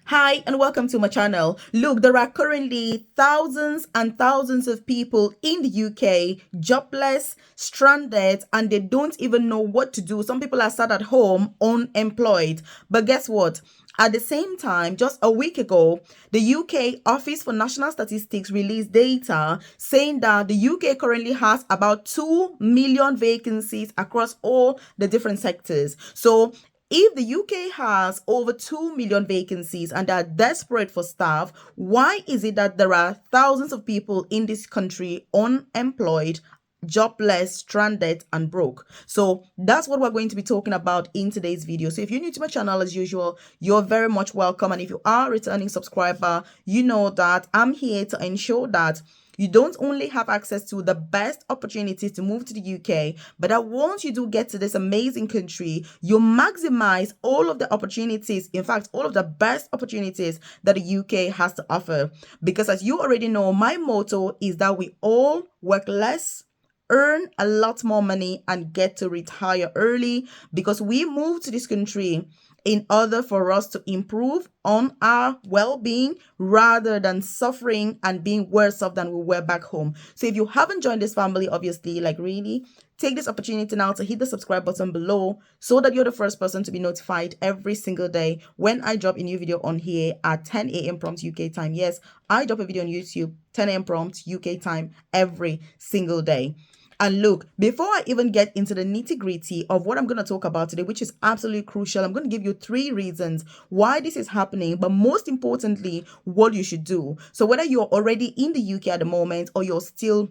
Hi and welcome to my channel. Look, there are currently thousands and thousands of people in the UK jobless, stranded, and they don't even know what to do. Some people are sat at home unemployed. But guess what? At the same time, just a week ago, the UK Office for National Statistics released data saying that the UK currently has about 2 million vacancies across all the different sectors. So if the UK has over 2 million vacancies and are desperate for staff, why is it that there are thousands of people in this country unemployed, jobless, stranded, and broke? So that's what we're going to be talking about in today's video. So if you're new to my channel, as usual, you're very much welcome. And if you are a returning subscriber, you know that I'm here to ensure that you don't only have access to the best opportunities to move to the UK, but that once you do get to this amazing country, you maximize all of the opportunities, in fact, all of the best opportunities that the UK has to offer. Because as you already know, my motto is that we all work less, earn a lot more money, and get to retire early, because we moved to this country in order for us to improve on our well-being rather than suffering and being worse off than we were back home. So if you haven't joined this family, obviously, like really, take this opportunity now to hit the subscribe button below so that you're the first person to be notified every single day when I drop a new video on here at 10 a.m. prompt UK time. Yes, I drop a video on YouTube 10 a.m. prompt UK time every single day. And look, before I even get into the nitty gritty of what I'm going to talk about today, which is absolutely crucial, I'm going to give you 3 reasons why this is happening, but most importantly, what you should do. So whether you're already in the UK at the moment or you're still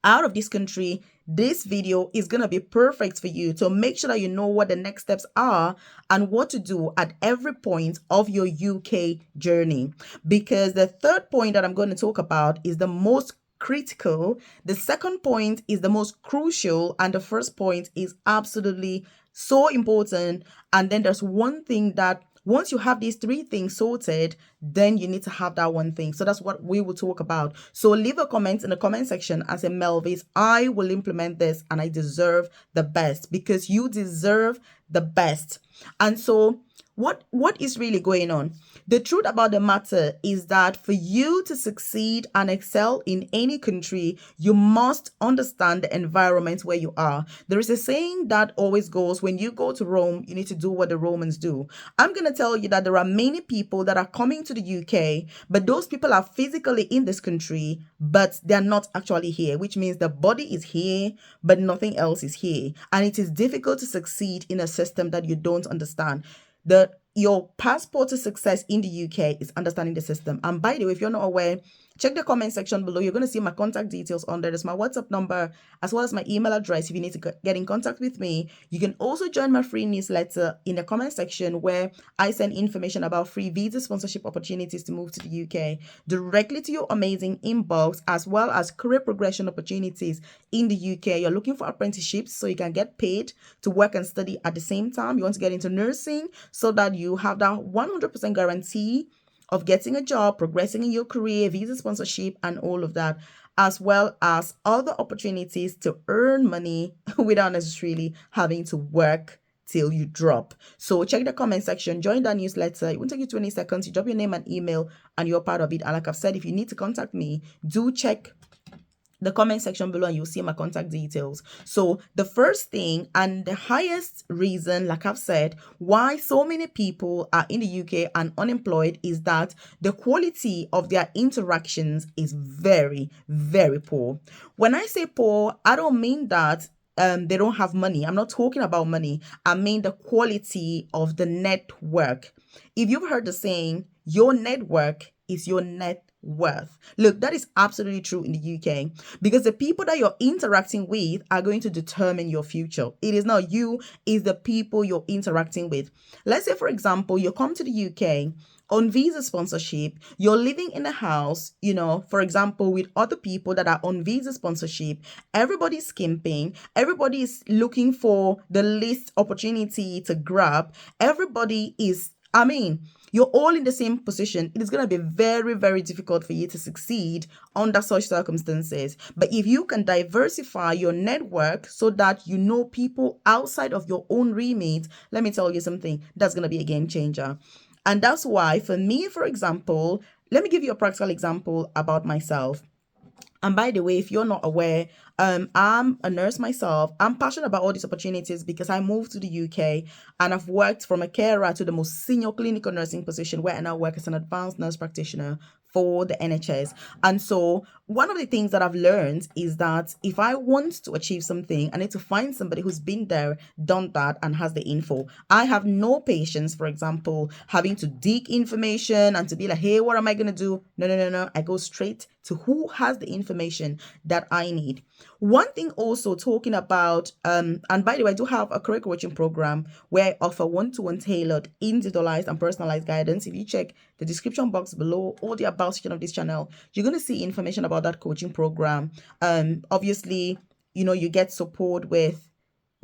out of this country, this video is going to be perfect for you to make sure that you know what the next steps are and what to do at every point of your UK journey. Because the third point that I'm going to talk about is the most critical, the second point is the most crucial, and the first point is absolutely so important. And then there's one thing that once you have these 3 things sorted, then you need to have that one thing. So that's what we will talk about. So leave a comment in the comment section and say, Melvis, I will implement this and I deserve the best, because you deserve the best. And so what is really going on? The truth about the matter is that for you to succeed and excel in any country, you must understand the environment where you are. There is a saying that always goes, when you go to Rome, you need to do what the Romans do. I'm going to tell you that there are many people that are coming to the UK, but those people are physically in this country, but they're not actually here, which means the body is here, but nothing else is here. And it is difficult to succeed in a system that you don't understand. Your passport to success in the UK is understanding the system. And by the way, if you're not aware, check the comment section below. You're going to see my contact details on there. There's my WhatsApp number as well as my email address if you need to get in contact with me. You can also join my free newsletter in the comment section, where I send information about free visa sponsorship opportunities to move to the UK directly to your amazing inbox, as well as career progression opportunities in the UK. You're looking for apprenticeships so you can get paid to work and study at the same time. You want to get into nursing so that you have that 100% guarantee of getting a job, progressing in your career, visa sponsorship, and all of that, as well as other opportunities to earn money without necessarily having to work till you drop. So check the comment section, join that newsletter. It won't take you 20 seconds. You drop your name and email and you're part of it. And like I've said, if you need to contact me, do check the comment section below and you'll see my contact details. So the first thing and the highest reason, like I've said, why so many people are in the UK and unemployed is that the quality of their interactions is very, very poor. When I say poor, I don't mean that they don't have money. I'm not talking about money. I mean the quality of the network. If you've heard the saying, your network is your net worth. Look, that is absolutely true in the UK, because the people that you're interacting with are going to determine your future. It is not you, it's the people you're interacting with. Let's say, for example, you come to the UK on visa sponsorship, you're living in a house, for example, with other people that are on visa sponsorship. Everybody's skimping, everybody is looking for the least opportunity to grab. Everybody is, you're all in the same position. It is going to be very, very difficult for you to succeed under such circumstances. But if you can diversify your network so that you know people outside of your own remit, let me tell you something, that's going to be a game changer. And that's why, for me, for example, let me give you a practical example about myself. And by the way, if you're not aware, I'm a nurse myself. I'm passionate about all these opportunities because I moved to the UK and I've worked from a carer to the most senior clinical nursing position where I now work as an advanced nurse practitioner for the NHS. And so one of the things that I've learned is that if I want to achieve something, I need to find somebody who's been there, done that, and has the info. I have no patience, for example, having to dig information and to be like, hey, what am I going to do? No, no, no, no. I go straight to who has the information that I need. One thing also talking about, and by the way, I do have a career coaching program where I offer one-to-one tailored, individualized and personalized guidance. If you check the description box below or the about section of this channel, you're going to see information about that coaching program. Obviously, you get support with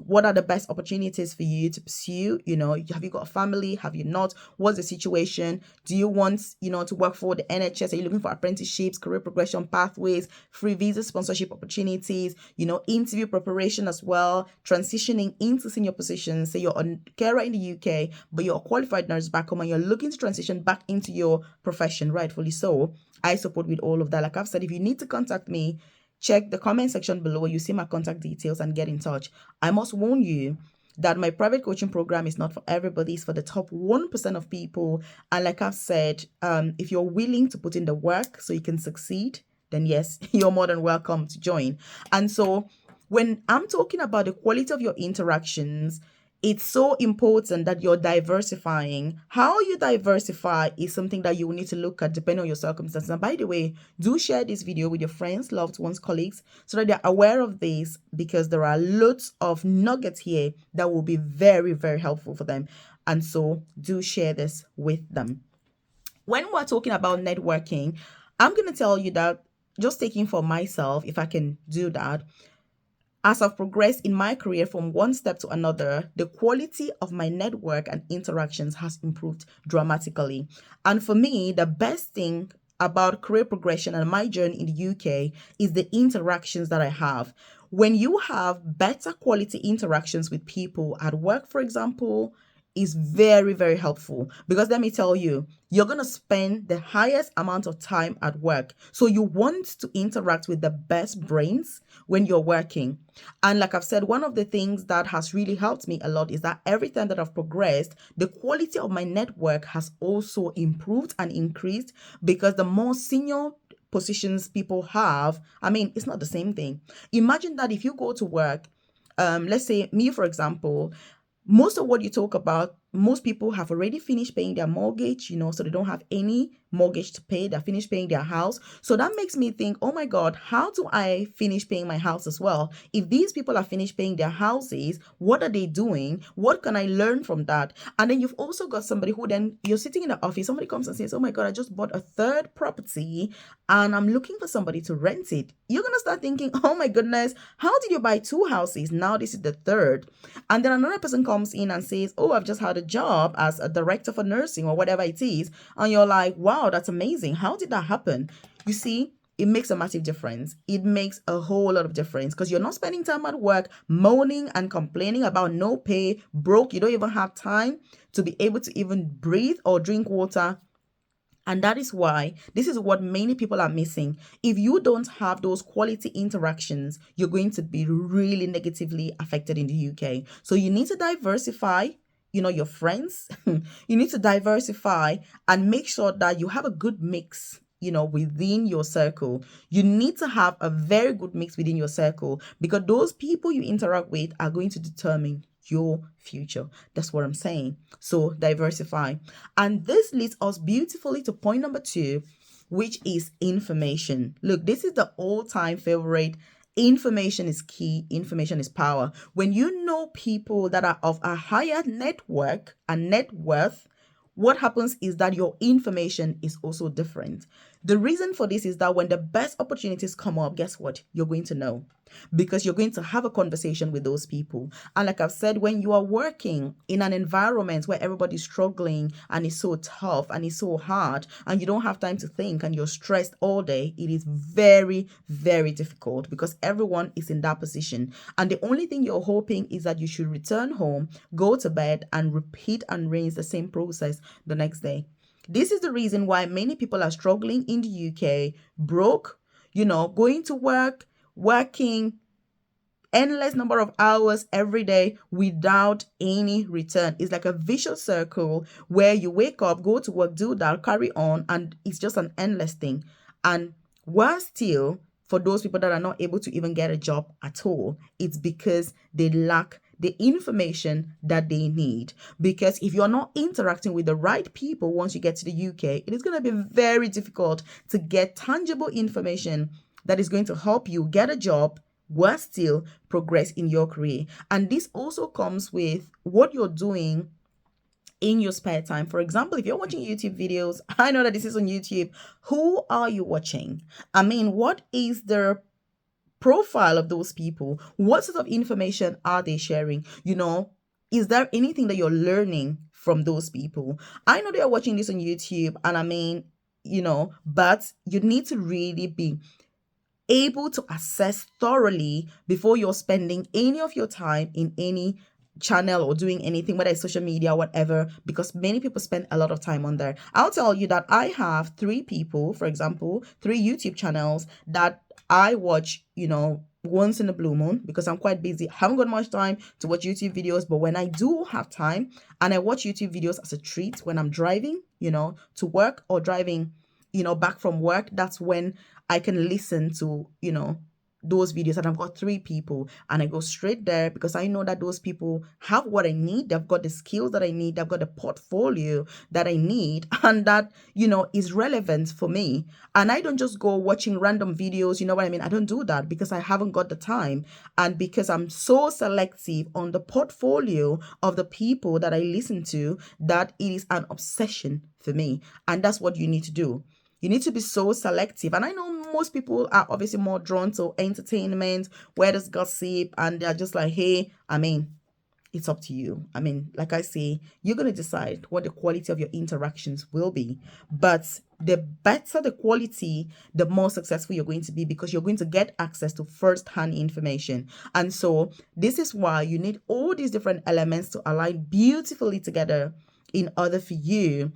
what are the best opportunities for you to pursue. Have you got a family? Have you not? What's the situation? Do you want to work for the NHS? Are you looking for apprenticeships, career progression pathways, free visa sponsorship opportunities, interview preparation as well, transitioning into senior positions? Say you're a carer in the UK but you're a qualified nurse back home and you're looking to transition back into your profession, rightfully so. I support with all of that. Like I've said, if you need to contact me, check the comment section below. You see my contact details and get in touch. I must warn you that my private coaching program is not for everybody. It's for the top 1% of people. And like I've said, if you're willing to put in the work so you can succeed, then yes, you're more than welcome to join. And so when I'm talking about the quality of your interactions, it's so important that you're diversifying. How you diversify is something that you will need to look at depending on your circumstances. And by the way, do share this video with your friends, loved ones, colleagues, so that they're aware of this, because there are lots of nuggets here that will be very, very helpful for them. And so do share this with them. When we're talking about networking, I'm going to tell you that, just taking for myself, if I can do that, as I've progressed in my career from one step to another, the quality of my network and interactions has improved dramatically. And for me, the best thing about career progression and my journey in the UK is the interactions that I have. When you have better quality interactions with people at work, for example, is very, very helpful, because let me tell you, you're going to spend the highest amount of time at work. So you want to interact with the best brains when you're working. And like I've said, one of the things that has really helped me a lot is that every time that I've progressed, the quality of my network has also improved and increased, because the more senior positions people have, it's not the same thing. Imagine that if you go to work, let's say me, for example, most of what you talk about, most people have already finished paying their mortgage, so they don't have any mortgage to pay. They're finished paying their house. So that makes me think, oh my God, how do I finish paying my house as well? If these people are finished paying their houses, what are they doing? What can I learn from that? And then you've also got somebody who, then you're sitting in the office, somebody comes and says, oh my God, I just bought a third property and I'm looking for somebody to rent it. You're going to start thinking, oh my goodness, how did you buy 2 houses? Now this is the third. And then another person comes in and says, oh, I've just had a job as a director for nursing or whatever it is. And you're like, wow, that's amazing. How did that happen? You see, it makes a massive difference. It makes a whole lot of difference, because you're not spending time at work moaning and complaining about no pay, broke. You don't even have time to be able to even breathe or drink water. And that is why this is what many people are missing. If you don't have those quality interactions, you're going to be really negatively affected in the UK. So you need to diversify, your friends. You need to diversify and make sure that you have a good mix, within your circle. You need to have a very good mix within your circle, because those people you interact with are going to determine your future. That's what I'm saying. So diversify. And this leads us beautifully to point number 2, which is information. Look, this is the all-time favorite. Information is key. Information is power. When you know people that are of a higher network and net worth, what happens is that your information is also different. The reason for this is that when the best opportunities come up, guess what? You're going to know, because you're going to have a conversation with those people. And like I've said, when you are working in an environment where everybody's struggling and it's so tough and it's so hard and you don't have time to think and you're stressed all day, it is very, very difficult because everyone is in that position. And the only thing you're hoping is that you should return home, go to bed, and repeat and rinse the same process the next day. This is the reason why many people are struggling in the UK, broke, going to work, working endless number of hours every day without any return. It's like a vicious circle where you wake up, go to work, do that, carry on, and it's just an endless thing. And worse still, for those people that are not able to even get a job at all, it's because they lack the information that they need. Because if you're not interacting with the right people once you get to the UK, it is going to be very difficult to get tangible information that is going to help you get a job, worse still, progress in your career. And this also comes with what you're doing in your spare time. For example, if you're watching YouTube videos, I know that this is on YouTube. Who are you watching? I mean, what is the profile of those people? What sort of information are they sharing? Is there anything that you're learning from those people? I know they are watching this on YouTube, and I mean, but you need to really be able to assess thoroughly before you're spending any of your time in any channel or doing anything, whether it's social media or whatever, because many people spend a lot of time on there. I'll tell you that I have 3 people, for example, 3 YouTube channels that I watch, once in a blue moon, because I'm quite busy. I haven't got much time to watch YouTube videos, but when I do have time, and I watch YouTube videos as a treat when I'm driving, to work, or driving, back from work, that's when I can listen to, those videos. And I've got 3 people, and I go straight there because I know that those people have what I need. They've got the skills that I need. They've got the portfolio that I need, and that, is relevant for me. And I don't just go watching random videos. You know what I mean? I don't do that because I haven't got the time, and because I'm so selective on the portfolio of the people that I listen to, that it is an obsession for me. And that's what you need to do. You need to be so selective. And I know most people are obviously more drawn to entertainment, where there's gossip, and they're just like, hey, I mean, it's up to you. I mean, like I say, you're going to decide what the quality of your interactions will be. But the better the quality, the more successful you're going to be, because you're going to get access to first-hand information. And so this is why you need all these different elements to align beautifully together in order for you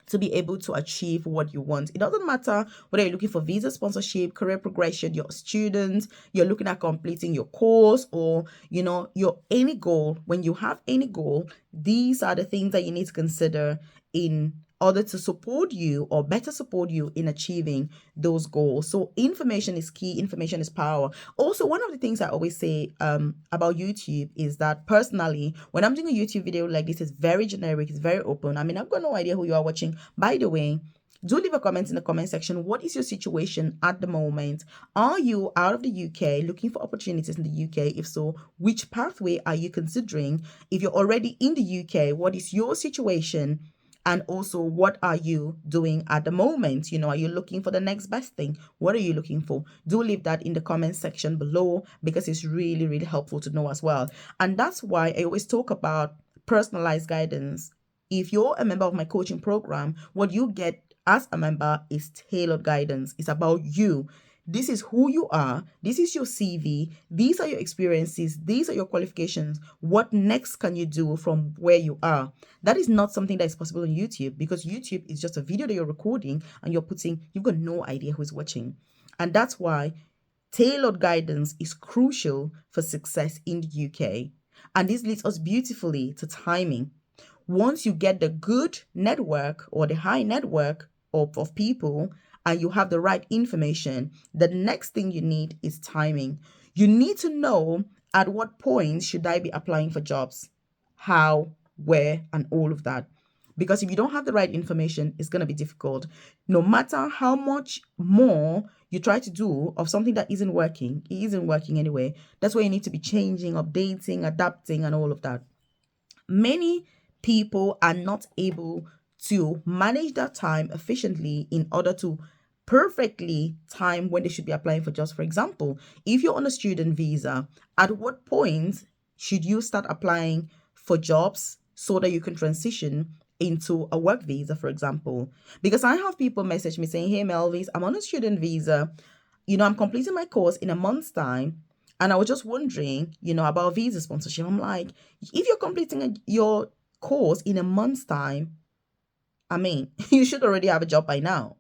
to be able to achieve what you want. It doesn't matter whether you're looking for visa sponsorship, career progression, you're a student, you're looking at completing your course, or your any goal. When you have any goal, these are the things that you need to consider in order to support you, or better support you in achieving those goals. So information is key. Information is power. Also, one of the things I always say about YouTube is that personally, when I'm doing a YouTube video like this, it's very generic, it's very open. I mean, I've got no idea who you are watching. By the way, do leave a comment in the comment section. What is your situation at the moment? Are you out of the UK looking for opportunities in the UK? If so, which pathway are you considering? If you're already in the UK, what is your situation? And also, what are you doing at the moment? Are you looking for the next best thing? What are you looking for? Do leave that in the comment section below, because it's really, really helpful to know as well. And that's why I always talk about personalized guidance. If you're a member of my coaching program, what you get as a member is tailored guidance. It's about you. This is who you are. This is your CV. These are your experiences. These are your qualifications. What next can you do from where you are? That is not something that is possible on YouTube, because YouTube is just a video that you're recording and you've got no idea who's watching. And that's why tailored guidance is crucial for success in the UK. And this leads us beautifully to timing. Once you get the good network, or the high network of people, and you have the right information, the next thing you need is timing. You need to know at what point should I be applying for jobs, how, where, and all of that. Because if you don't have the right information, it's going to be difficult. No matter how much more you try to do of something that isn't working, it isn't working anyway. That's why you need to be changing, updating, adapting, and all of that. Many people are not able to manage their time efficiently in order to perfectly time when they should be applying for jobs. For example, if you're on a student visa, at what point should you start applying for jobs so that you can transition into a work visa, for example? Because I have people message me saying, hey Melvis, I'm on a student visa. I'm completing my course in a month's time. And I was just wondering, about visa sponsorship. I'm like, if you're completing your course in a month's time, I mean, you should already have a job by now.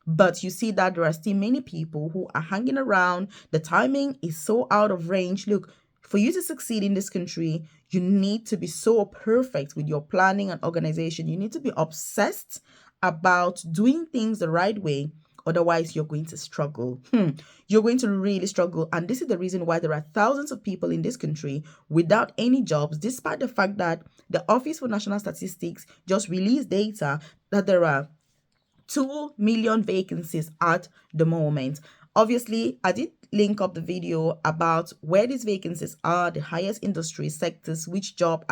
But you see that there are still many people who are hanging around. The timing is so out of range. Look, for you to succeed in this country, you need to be so perfect with your planning and organization. You need to be obsessed about doing things the right way. Otherwise, you're going to struggle. You're going to really struggle. And this is the reason why there are thousands of people in this country without any jobs, despite the fact that the Office for National Statistics just released data that there are 2 million vacancies at the moment. Obviously, I did link up the video about where these vacancies are, the highest industry sectors, which job.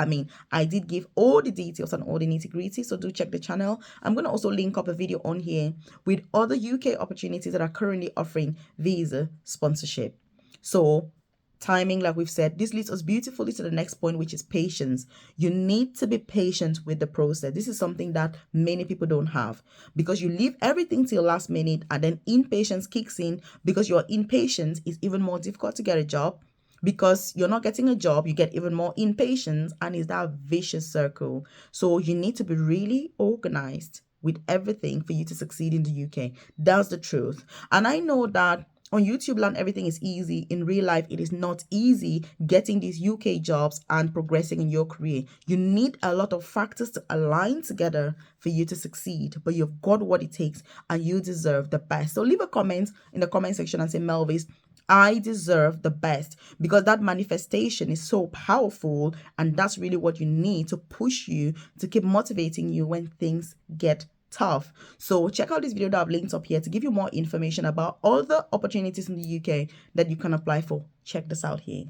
I did give all the details and all the nitty-gritty, so do check the channel. I'm going to also link up a video on here with other UK opportunities that are currently offering visa sponsorship. So timing, like we've said, this leads us beautifully to the next point, which is patience. You need to be patient with the process. This is something that many people don't have, because you leave everything till last minute and then impatience kicks in. Because your impatience is even more difficult to get a job. Because you're not getting a job, you get even more impatience, and it's that vicious circle. So you need to be really organized with everything for you to succeed in the UK. That's the truth. And I know that on YouTube land, everything is easy. In real life, it is not easy getting these UK jobs and progressing in your career. You need a lot of factors to align together for you to succeed, but you've got what it takes and you deserve the best. So leave a comment in the comment section and say, Melvis, I deserve the best, because that manifestation is so powerful, and that's really what you need to push you, to keep motivating you when things get tough. So check out this video that I've linked up here to give you more information about all the opportunities in the UK that you can apply for. Check this out here.